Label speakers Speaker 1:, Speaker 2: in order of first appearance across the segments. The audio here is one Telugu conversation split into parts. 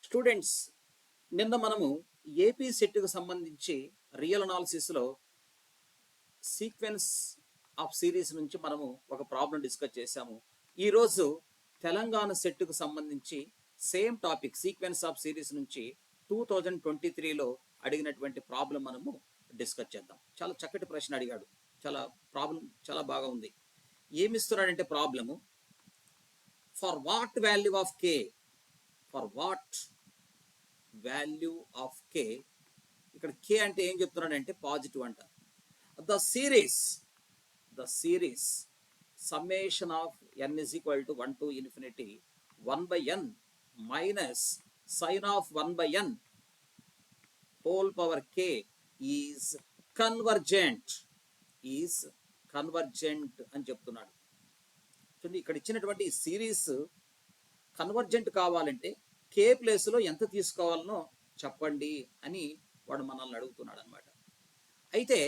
Speaker 1: స్టూడెంట్స్, నిన్న మనము ఏపీ సెట్కు సంబంధించి రియల్ అనాలిసిస్లో సీక్వెన్స్ ఆఫ్ సిరీస్ నుంచి మనము ఒక ప్రాబ్లం డిస్కస్ చేశాము. ఈరోజు తెలంగాణ సెట్కు సంబంధించి same topic sequence of series నుంచి 2023లో అడిగినటువంటి ప్రాబ్లం మనము డిస్కస్ చేద్దాం. చాలా చక్కటి ప్రశ్న అడిగాడు. ప్రాబ్లం చాలా బాగా ఉంది. ఏమిస్తున్నాడంటే problem, for what value of K, for what value of K, ఇక్కడ కే అంటే ఏం చెప్తున్నాడంటే పాజిటివ్ అంట. The series summation of n is equal to 1 to infinity 1 by n minus sin of 1 by n whole power k is convergent అని చెప్తున్నాడు. చూడండి, ఇక్కడ ఇచ్చినటువంటి సిరీస్ కన్వర్జెంట్ కావాలంటే కే ప్లేస్లో ఎంత తీసుకోవాలనో చెప్పండి అని వాడు మనల్ని అడుగుతున్నాడు అనమాట. అయితే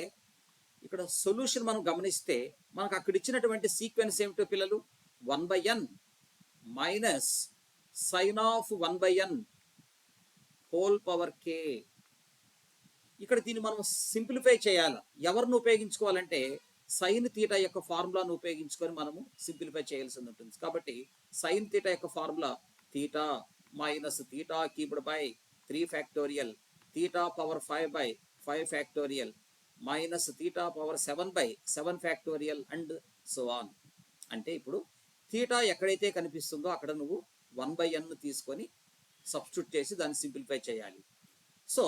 Speaker 1: ఇక్కడ సొల్యూషన్ మనం గమనిస్తే మనకు అక్కడ ఇచ్చినటువంటి సీక్వెన్స్ ఏమిటో పిల్లలు, 1/n minus sine of 1/n whole power K. ఇక్కడ దీన్ని మనం సింప్లిఫై చేయాలి. ఎవరిని ఉపయోగించుకోవాలంటే సైన్ తీటా యొక్క ఫార్ములాను ఉపయోగించుకొని మనము సింప్లిఫై చేయాల్సి ఉంటుంది. కాబట్టి సైన్ తీటా యొక్క formula theta minus theta cubed by 3 factorial theta power 5/5 factorial minus theta power 7/7 factorial and so on. అంటే ఇప్పుడు తీటా ఎక్కడైతే కనిపిస్తుందో అక్కడ నువ్వు 1/n తీసుకొని సబ్స్టిట్యూట్ చేసి దాన్ని సింప్లిఫై చేయాలి. సో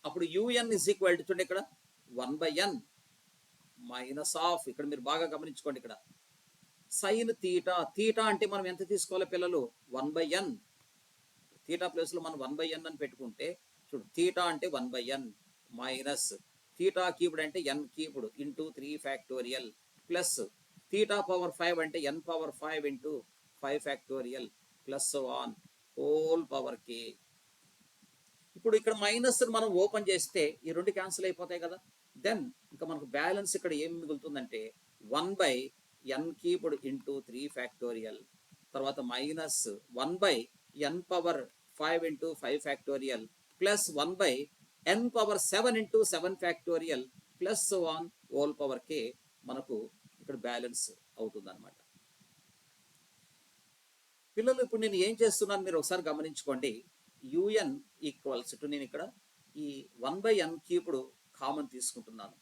Speaker 1: అప్పుడు un ఇస్ ఈక్వల్ టు, చూడండి ఇక్కడ 1/n మైనస్ ఆఫ్, ఇక్కడ మీరు బాగా గమనించుకోండి, ఇక్కడ సైన్ తీటా అంటే మనం ఎంత తీసుకోవాలి పిల్లలు, 1/n. తీటా ప్లేస్లో మనం 1/n అని పెట్టుకుంటే చూడు, తీటా అంటే 1/n మైనస్ తీటా క్యూబ్డ్ అంటే n cubed into 3 factorial plus theta power 5 అంటే n power 5 into 5 factorial plus on whole power K. ఇప్పుడు ఇక్కడ మైనస్ మనం ఓపెన్ చేస్తే ఈ రెండు క్యాన్సిల్ అయిపోతాయి కదా. దెన్ ఇంకా మనకు బ్యాలెన్స్ ఇక్కడ ఏం మిగులుతుందంటే 1/n క్యూబ్డ్ ఇంటూ 3 ఫ్యాక్టోరియల్, తర్వాత minus 1/n power 5 into 5 factorial plus 1/n power 7 into 7 factorial plus on whole power K. మనకు ఇక్కడ బ్యాలెన్స్ అవుతుంది అనమాట. పిల్లలు, ఇప్పుడు నేను ఏం చేస్తున్నాను మీరు ఒకసారి గమనించుకోండి. un ఈక్వల్స్ టు, నేను ఇక్కడ ఈ 1/n క్యూబ్డ్ కామన్ తీసుకుంటున్నాను.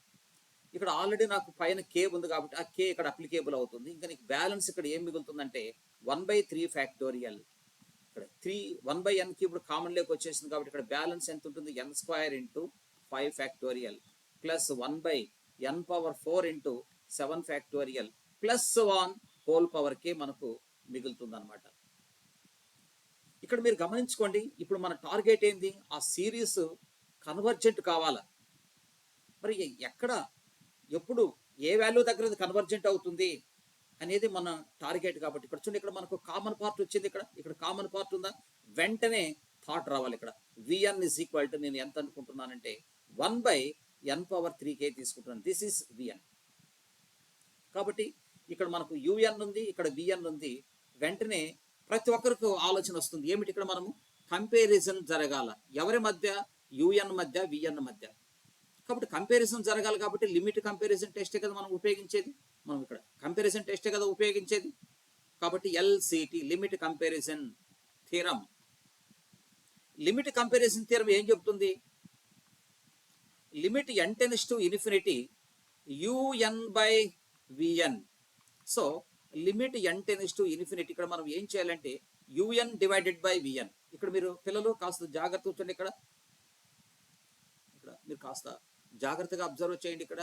Speaker 1: ఇక్కడ ఆల్రెడీ నాకు పైన కే ఉంది కాబట్టి ఆ కే ఇక్కడ అప్లికేబుల్ అవుతుంది. ఇంకా నీకు బ్యాలెన్స్ ఇక్కడ ఏం మిగులుతుందంటే 1/3 ఫ్యాక్టోరియల్. ఇక్కడ 1/n క్యూబ్డ్ కామన్ లేక వచ్చేసింది కాబట్టి ఇక్కడ బ్యాలెన్స్ ఎంత ఉంటుంది, n² into 5 factorial plus 1/n power 4 into 7 factorial plus on whole power K మనకు మిగులుతుంది అనమాట. ఇక్కడ మీరు గమనించుకోండి, ఇప్పుడు మన టార్గెట్ ఏంది, ఆ సిరీస్ కన్వర్జెంట్ కావాలా. మరి ఎక్కడ ఎప్పుడు ఏ వాల్యూ దగ్గర కన్వర్జెంట్ అవుతుంది అనేది మన టార్గెట్. కాబట్టి ఇక్కడ చూడండి, ఇక్కడ మనకు కామన్ పార్ట్ వచ్చింది. ఇక్కడ కామన్ పార్ట్ ఉందా, వెంటనే థాట్ రావాలి. ఇక్కడ vn ఇస్ ఈక్వల్ టు, నేను ఎంత అనుకుంటున్నానంటే 1/n పవర్ 3k తీసుకుంటున్నాను. This is vn. కాబట్టి ఇక్కడ మనకు un ఉంది, ఇక్కడ vn ఉంది. వెంటనే ప్రతి ఒక్కరికి ఆలోచన వస్తుంది ఏమిటి, ఇక్కడ మనము కంపారిజన్ జరగాల. ఎవరి మధ్య, un మధ్య vn మధ్య. కాబట్టి కంపారిజన్ జరగాలి కాబట్టి లిమిట్ కంపారిజన్ టెస్టే కదా మనం ఉపయోగించేది. మనం ఇక్కడ కంపారిజన్ టెస్టే కదా ఉపయోగించేది. కాబట్టి LCT, limit comparison theorem. Limit comparison theorem ఏం చెప్తుంది, limit n tends to infinity un/vn. So limit n tends to infinity, ఇక్కడ మనం ఏం చేయాలంటే un డివైడెడ్ బై vn. ఇక్కడ మీరు పిల్లలు కాస్త జాగ్రత్త కూర్చోండి. ఇక్కడ మీరు కాస్త జాగ్రత్తగా అబ్జర్వ్ చేయండి. ఇక్కడ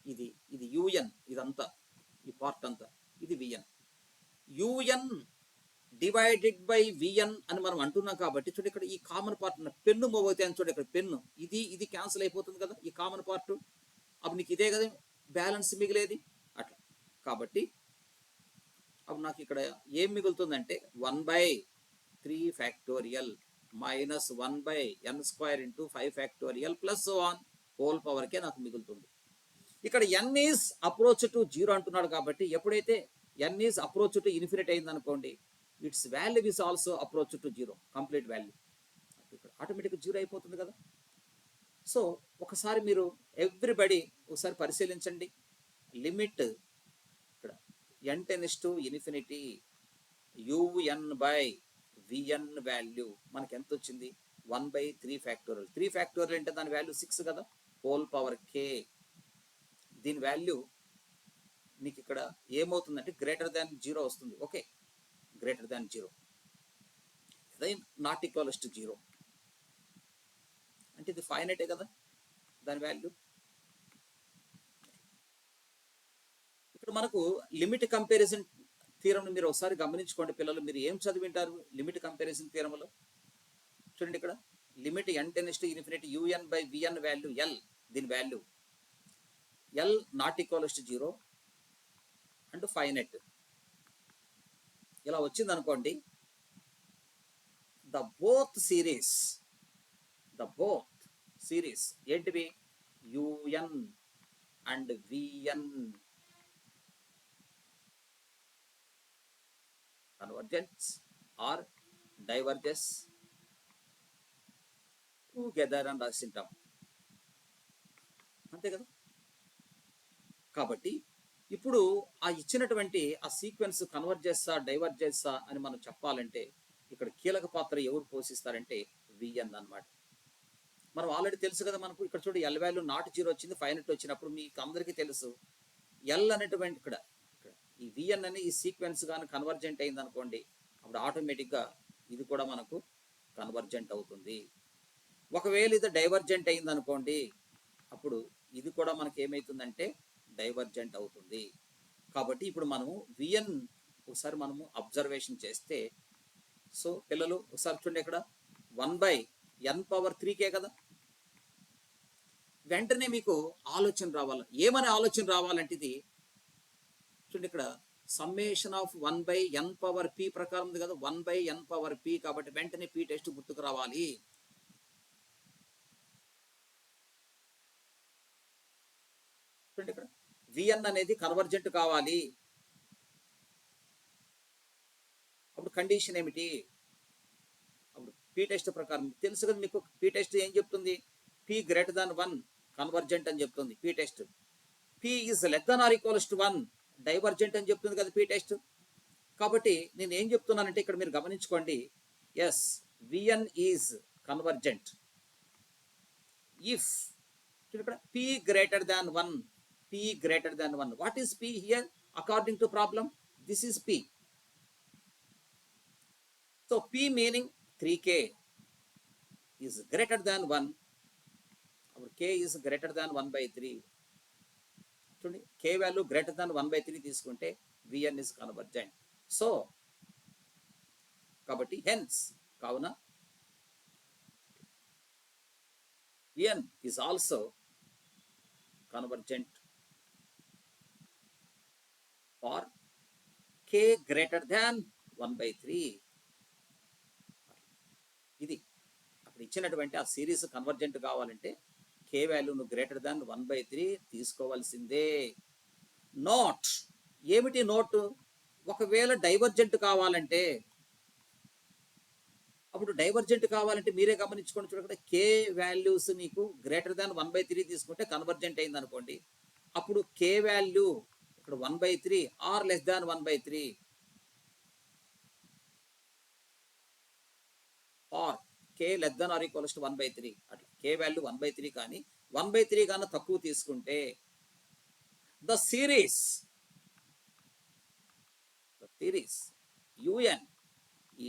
Speaker 1: ఇది un, ఇదంతా ఈ పార్ట్ అంతా ఇది vn. un divided by vn అని మనం అంటున్నాం కాబట్టి చూడండి, ఇక్కడ ఈ కామన్ పార్ట్ పెన్ను మూవ్ అవుతాయి అని చూడండి. ఇక్కడ పెన్ను ఇది క్యాన్సిల్ అయిపోతుంది కదా ఈ కామన్ పార్ట్. అప్పుడు నీకు ఇదే కదా బ్యాలెన్స్ మిగిలేది అట్లా. కాబట్టి అప్పుడు నాకు ఇక్కడ ఏం మిగులుతుందంటే 1/3 factorial minus 1/n² into 5 factorial plus on whole power K నాకు మిగులుతుంది. ఇక్కడ n ఈజ్ అప్రోచ్ టు 0 అంటున్నాడు కాబట్టి ఎప్పుడైతే n is approach to infinity అయింది అనుకోండి, it's value is also approach to zero, complete value ఇక్కడ ఆటోమేటిక్గా జీరో అయిపోతుంది కదా. సో ఒకసారి మీరు ఎవ్రీబడి ఒకసారి పరిశీలించండి. లిమిట్ ఇక్కడ n tends to infinity un by vn value మనకి ఎంత వచ్చింది, 1/3 ఫ్యాక్టోరియల్. 3 ఫ్యాక్టోరియల్ అంటే దాని వాల్యూ 6 కదా, హోల్ పవర్ k. దీని వాల్యూ మీకు ఇక్కడ ఏమవుతుందంటే గ్రేటర్ దాన్ 0 వస్తుంది. Okay, greater than 0 not equals to 0 అంటే ఇది ఫైనైటే కదా దాని వాల్యూ. ఇక్కడ మనకు లిమిట్ కంపారిజన్ థియరం మీరు ఒకసారి గమనించుకోండి పిల్లలు. మీరు ఏం చదివింటారు లిమిట్ కంపారిజన్ థియరంలో? చూడండి ఇక్కడ limit n tends to infinity un by vn value l. దీని value l not equals to 0 and finite ఇలా వచ్చింది అనుకోండి. ద బోత్ సిరీస్ ఏంటివి, un and vn convergence or diverges together అని రాసింటాం, అంతే కదా. కాబట్టి ఇప్పుడు ఆ ఇచ్చినటువంటి ఆ సీక్వెన్స్ కన్వర్ట్ చేస్తా డైవర్ట్ చేస్తా అని మనం చెప్పాలంటే ఇక్కడ కీలక పాత్ర ఎవరు పోషిస్తారంటే vn అన్నమాట. మనం ఆల్రెడీ తెలుసు కదా మనకు. ఇక్కడ చూడు ఎల్ వాల్యూ నాట్ 0 వచ్చింది, ఫైనట్ వచ్చినప్పుడు మీకు అందరికీ తెలుసు ఎల్ అనేటువంటి ఇక్కడ ఈ vn అని ఈ సీక్వెన్స్ కానీ కన్వర్జెంట్ అయింది అనుకోండి, అప్పుడు ఆటోమేటిక్గా ఇది కూడా మనకు కన్వర్జెంట్ అవుతుంది. ఒకవేళ ఇది డైవర్జెంట్ అయింది అనుకోండి, అప్పుడు ఇది కూడా మనకి ఏమవుతుందంటే డైవర్జెంట్ అవుతుంది. కాబట్టి ఇప్పుడు మనము vn ఒకసారి మనము అబ్జర్వేషన్ చేస్తే, సో పిల్లలు ఒకసారి చూడండి ఇక్కడ 1/n⁻3k కదా. వెంటనే మీకు ఆలోచన రావాలి. ఏమని ఆలోచన రావాలంటే ఇది చూడండి ఇక్కడ సమ్మేషన్ ఆఫ్ 1/n⁻p ప్రకారం ఉంది కదా, 1/n⁻p. కాబట్టి వెంటనే p టెస్ట్ గుర్తుకు రావాలి. చూడండి ఇక్కడ vn అనేది కన్వర్జెంట్ కావాలి. అప్పుడు కండిషన్ ఏమిటి, అప్పుడు p టెస్ట్ ప్రకారం తెలుసు కదా మీకు. p టెస్ట్ ఏం చెప్తుంది, p గ్రేటర్ దాన్ 1 కన్వర్జెంట్ అని చెప్తుంది p test. p is less than or equals to 1 divergent అని చెప్తుంది కదా p టెస్ట్. కాబట్టి నేను ఏం చెప్తున్నానంటే ఇక్కడ మీరు గమనించుకోండి, S vn is convergent if ఇక్కడ p greater than 1. p greater than 1. What is p here according to problem? This is p. So p meaning 3k is greater than 1. అప్పుడు k ఈజ్ గ్రేటర్ దాన్ 1/3. చూడండి k వాల్యూ గ్రేటర్ దాన్ 1/3 తీసుకుంటే vn ఈజ్ కన్వర్జెంట్. సో కాబట్టి హెన్స్ కావున vn is also convergent for k greater than 1/3. ఇది అక్కడ ఇచ్చినటువంటి ఆ సిరీస్ కన్వర్జెంట్ కావాలంటే k వాల్యూను గ్రేటర్ దాన్ 1/3 తీసుకోవాల్సిందే. నోట్ ఏమిటి నోట్, ఒకవేళ డైవర్జెంట్ కావాలంటే, అప్పుడు డైవర్జెంట్ కావాలంటే మీరే గమనించుకోండి. చూడకుండా k వాల్యూస్ నీకు గ్రేటర్ దాన్ 1/3 తీసుకుంటే కన్వర్జెంట్ అయింది అనుకోండి, అప్పుడు k వాల్యూ ఇక్కడ 1/3 or less than 1/3 or k less than or equals to 1/3. అట్లా k వాల్యూ 1/3 కానీ 1/3 కన్నా తక్కువ తీసుకుంటే the series un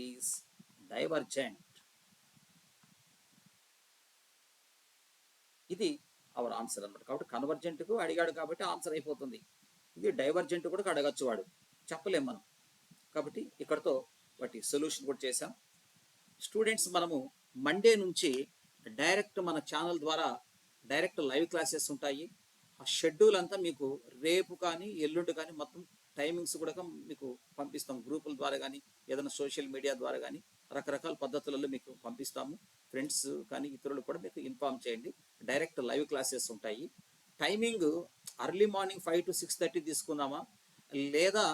Speaker 1: is divergent. ఇది అవర్ ఆన్సర్ అన్నమాట. కాబట్టి కన్వర్జెంట్కు అడిగాడు కాబట్టి ఆన్సర్ అయిపోతుంది. ఇది డైవర్జెంట్ కూడా అడగచ్చు, వాడు చెప్పలేం మనం. కాబట్టి ఇక్కడతో వాటి సొల్యూషన్ కూడా చేసాం. స్టూడెంట్స్ మనము మండే నుంచి డైరెక్ట్ మన ఛానల్ ద్వారా డైరెక్ట్ లైవ్ క్లాసెస్ ఉంటాయి. ఆ షెడ్యూల్ అంతా మీకు రేపు కానీ ఎల్లుండి కానీ మొత్తం టైమింగ్స్ కూడా మీకు పంపిస్తాం. గ్రూపుల ద్వారా కానీ ఏదైనా సోషల్ మీడియా ద్వారా కానీ రకరకాల పద్ధతులలో మీకు పంపిస్తాము. ఫ్రెండ్స్ కానీ ఇతరులు కూడా మీకు ఇన్ఫార్మ్ చేయండి. డైరెక్ట్ లైవ్ క్లాసెస్ ఉంటాయి. టైమింగ్ అర్లీ మార్నింగ్ 5 to 6:30 తీసుకుందామా, లేదా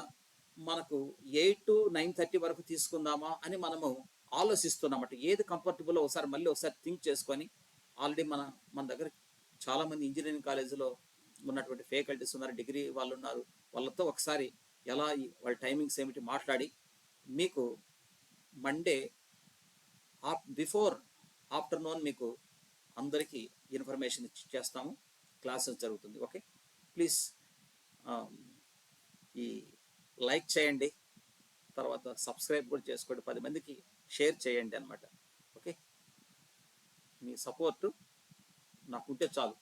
Speaker 1: మనకు 8 to 9:30 వరకు తీసుకుందామా అని మనము ఆలోచిస్తున్నామట. ఏది కంఫర్టబుల్ ఒకసారి థింక్ చేసుకొని, ఆల్రెడీ మన దగ్గర చాలామంది ఇంజనీరింగ్ కాలేజీలో ఉన్నటువంటి ఫ్యాకల్టీస్ ఉన్నారు, డిగ్రీ వాళ్ళు ఉన్నారు. వాళ్ళతో ఒకసారి వాళ్ళ టైమింగ్స్ ఏమిటి మాట్లాడి మీకు మండే బిఫోర్ ఆఫ్టర్నూన్ మీకు అందరికీ ఇన్ఫర్మేషన్ చేస్తాము. క్లాసెస్ జరుగుతుంది. ఓకే, ప్లీజ్ ఈ లైక్ చేయండి, తర్వాత సబ్స్క్రైబ్ కూడా చేసుకోండి, 10 మందికి షేర్ చేయండి అనమాట. ఓకే, మీ సపోర్టు నాకుంటే చాలు.